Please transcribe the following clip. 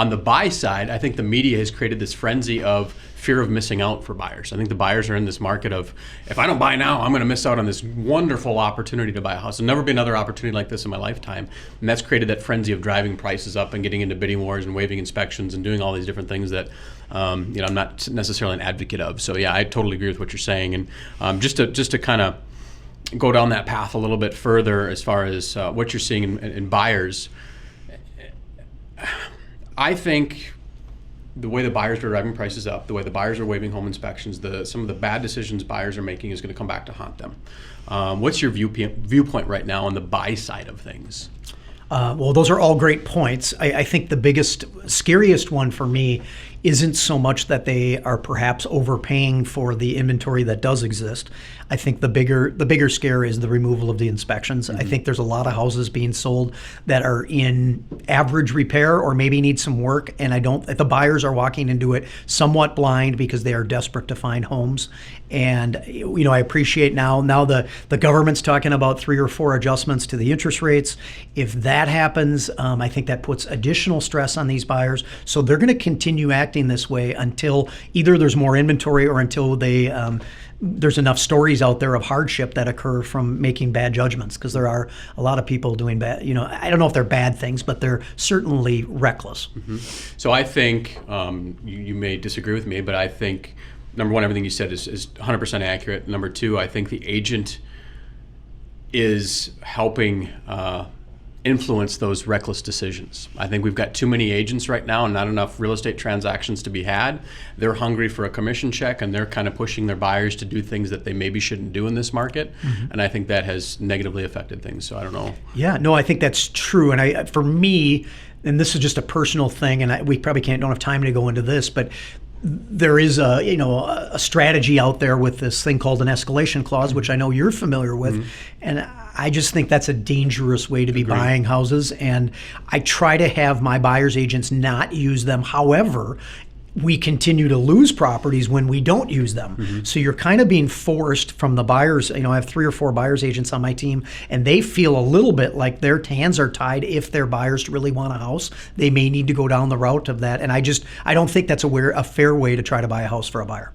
On the buy side, I think the media has created this frenzy of fear of missing out for buyers. I think the buyers are in this market of, if I don't buy now, I'm going to miss out on this wonderful opportunity to buy a house. There'll never be another opportunity like this in my lifetime. And that's created that frenzy of driving prices up and getting into bidding wars and waiving inspections and doing all these different things that I'm not necessarily an advocate of. So yeah, I totally agree with what you're saying. And just to kind of go down that path a little bit further as far as what you're seeing in buyers, I think the way the buyers are driving prices up, the way the buyers are waiving home inspections, some of the bad decisions buyers are making is going to come back to haunt them. What's your viewpoint right now on the buy side of things? Well, those are all great points. I think the biggest, scariest one for me isn't so much that they are perhaps overpaying for the inventory that does exist. I think the bigger scare is the removal of the inspections. I think there's a lot of houses being sold that are in average repair or maybe need some work, and the buyers are walking into it somewhat blind because they are desperate to find homes. And I appreciate now the government's talking about 3 or 4 adjustments to the interest rates. If that happens, I think that puts additional stress on these buyers. So they're going to continue acting this way until either there's more inventory or until there's enough stories out there of hardship that occur from making bad judgments, because there are a lot of people doing bad, I don't know if they're bad things, but they're certainly reckless. So I think, you may disagree with me, but I think, number one, everything you said is 100% accurate. Number two, I think the agent is helping influence those reckless decisions. I think we've got too many agents right now and not enough real estate transactions to be had. They're hungry for a commission check, and they're kind of pushing their buyers to do things that they maybe shouldn't do in this market. And I think that has negatively affected things. So I don't know. Yeah, no, I think that's true. And for me, and this is just a personal thing, and we probably don't have time to go into this, but there is a strategy out there with this thing called an escalation clause, which I know you're familiar with, and I just think that's a dangerous way to be buying houses, and I try to have my buyer's agents not use them. However, we continue to lose properties when we don't use them. So you're kind of being forced from the buyers. I have 3 or 4 buyer's agents on my team, and they feel a little bit like their hands are tied. If their buyers really want a house, they may need to go down the route of that. And I don't think that's a fair way to try to buy a house for a buyer.